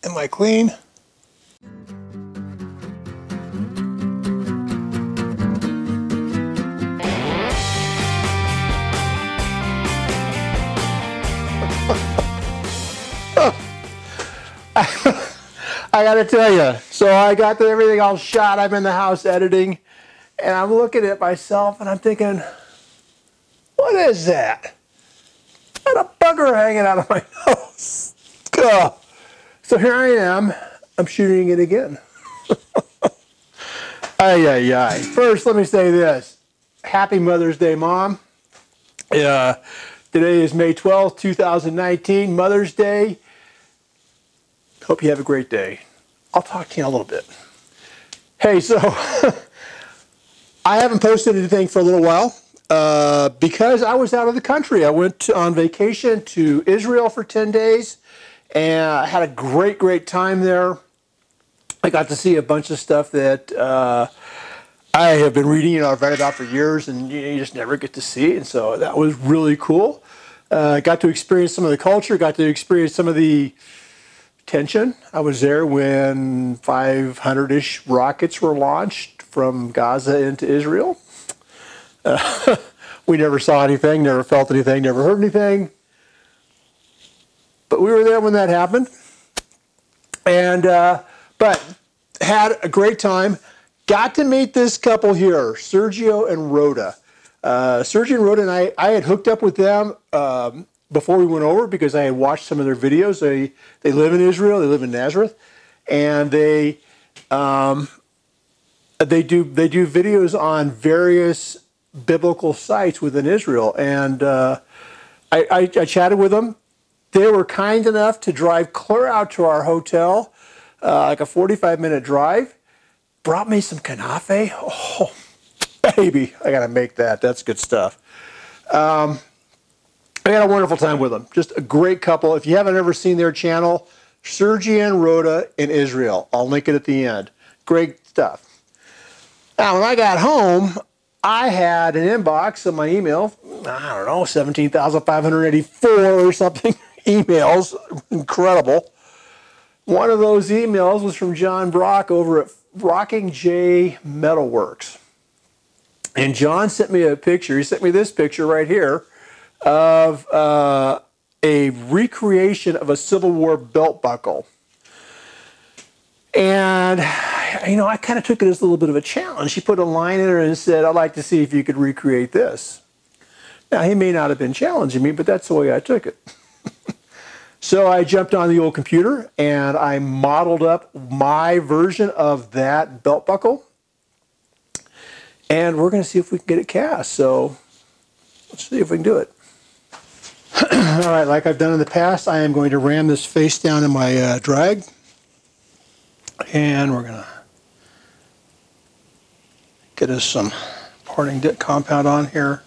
Am I clean? I gotta tell you, so I got everything all shot. I'm in the house editing, and I'm looking at myself, and I'm thinking, what is that? Got a bugger hanging out of my nose. Ugh. So here I am. I'm shooting it again. Ay, ay, ay. First, let me say this. Happy Mother's Day, Mom. Today is May 12th, 2019, Mother's Day. Hope you have a great day. I'll talk to you in a little bit. Hey, so I haven't posted anything for a little while because I was out of the country. I went on vacation to Israel for 10 days and I had a great, great time there. I got to see a bunch of stuff that I have been reading, I've read about for years, and you just never get to see. And so that was really cool. Got to experience some of the culture, got to experience some of the tension. I was there when 500-ish rockets were launched from Gaza into Israel. We never saw anything, never felt anything, never heard anything. But we were there when that happened. And but had a great time. Got to meet this couple here, Sergio and Rhoda. Sergio and Rhoda and I had hooked up with them before we went over because I had watched some of their videos. They live in Israel. They live in Nazareth, and they do videos on various biblical sites within Israel. And I chatted with them. They were kind enough to drive clear out to our hotel, like a 45-minute drive. Brought me some kanafe. Oh, baby, I got to make that. That's good stuff. I had a wonderful time with them. Just a great couple. If you haven't ever seen their channel, Sergio and Rhoda in Israel. I'll link it at the end. Great stuff. Now, when I got home, I had an inbox of my email, I don't know, 17,584 or something emails. Incredible. One of those emails was from John Brock over at Rocking J Metalworks. And John sent me a picture. He sent me this picture right here of a recreation of a Civil War belt buckle. And, you know, I kind of took it as a little bit of a challenge. He put a line in there and said, I'd like to see if you could recreate this. Now, he may not have been challenging me, but that's the way I took it. So I jumped on the old computer and I modeled up my version of that belt buckle. And we're going to see if we can get it cast. So let's see if we can do it. All right, like I've done in the past, I am going to ram this face down in my drag. And we're going to get us some parting dip compound on here.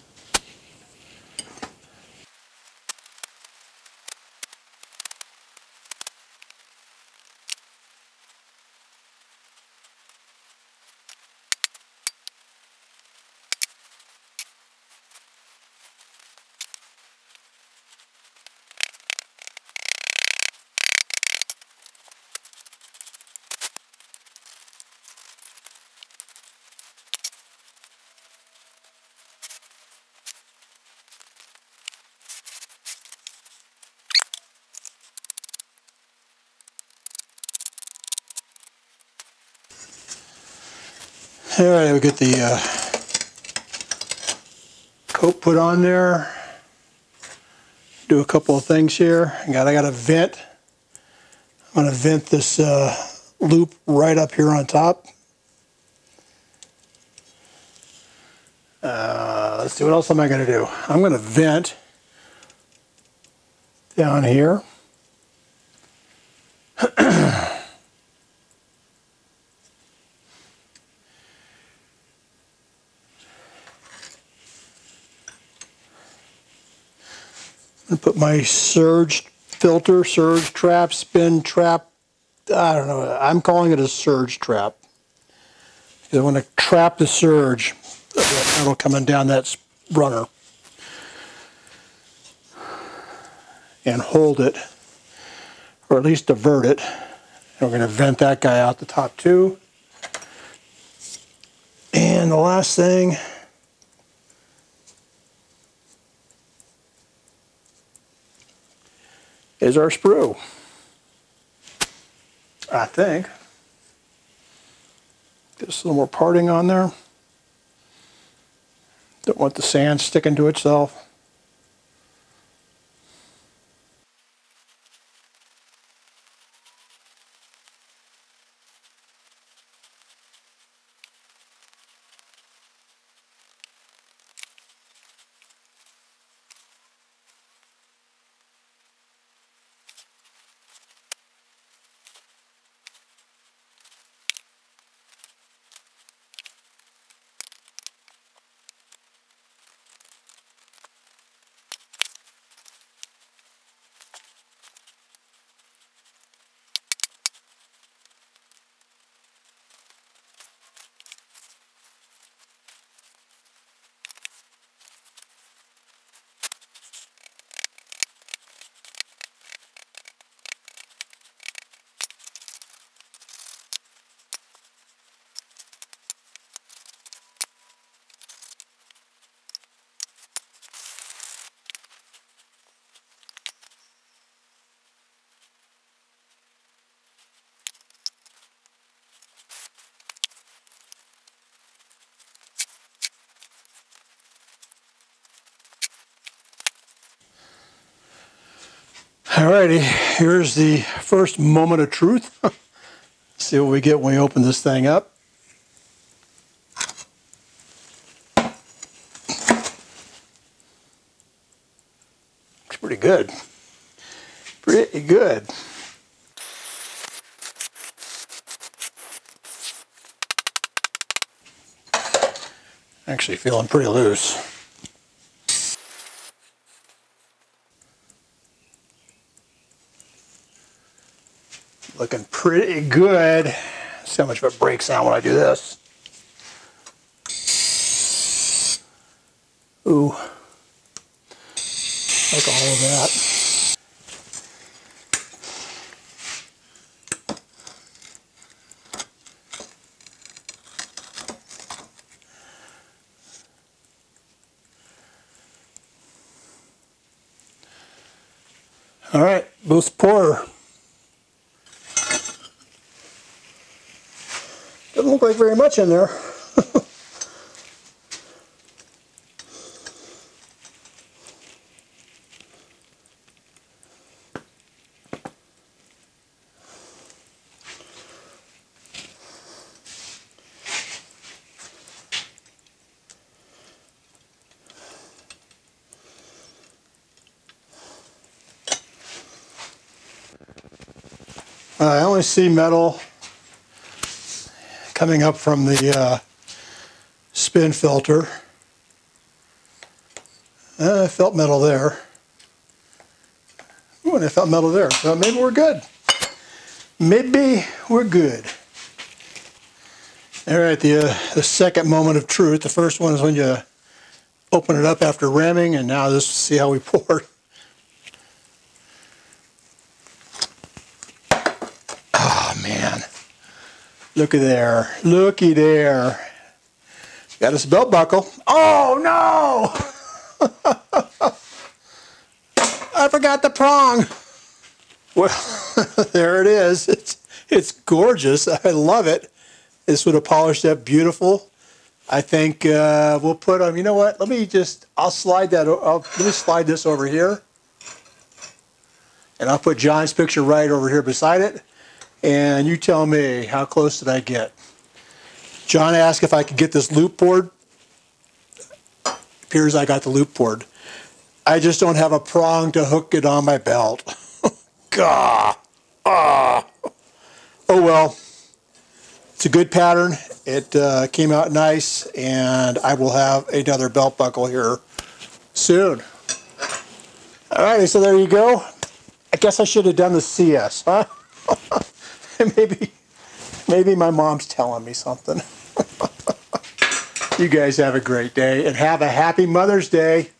All right, we get the coat put on there. Do a couple of things here. I got a vent. I'm going to vent this loop right up here on top. Let's see, what else am I going to do? I'm going to vent down here. And put my surge filter, surge trap, spin trap. I don't know. I'm calling it a surge trap. I want to trap the surge that'll coming down that runner and hold it, or at least divert it we're going to vent that guy out the top too. And the last thing is our sprue. I think. Just a little more parting on there. Don't want the sand sticking to itself. Alrighty, here's the first moment of truth. See what we get when we open this thing up. It's pretty good. Pretty good. Actually feeling pretty loose. Looking pretty good. See how much of it breaks down when I do this. Ooh. Like all of that. All right, boost pour. Doesn't look like very much in there. I only see metal coming up from the spin filter. I felt metal there. Ooh, and I felt metal there. So maybe we're good. Maybe we're good. All right, the second moment of truth. The first one is when you open it up after ramming, and now this, see how we poured. Oh man, look at there, looky there. Got us a belt buckle. Oh no! I forgot the prong. Well, there it is. It's gorgeous. I love it. This would have polished up beautiful. I think we'll put them. You know what? I'll slide that. Let me slide this over here, and I'll put John's picture right over here beside it. And you tell me, how close did I get? John asked if I could get this loop board. Appears I got the loop board. I just don't have a prong to hook it on my belt. Gah! Ah! Oh well. It's a good pattern. It came out nice, and I will have another belt buckle here soon. Alrighty, so there you go. I guess I should have done the CS, huh? Maybe my mom's telling me something. You guys have a great day, and have a happy Mother's Day.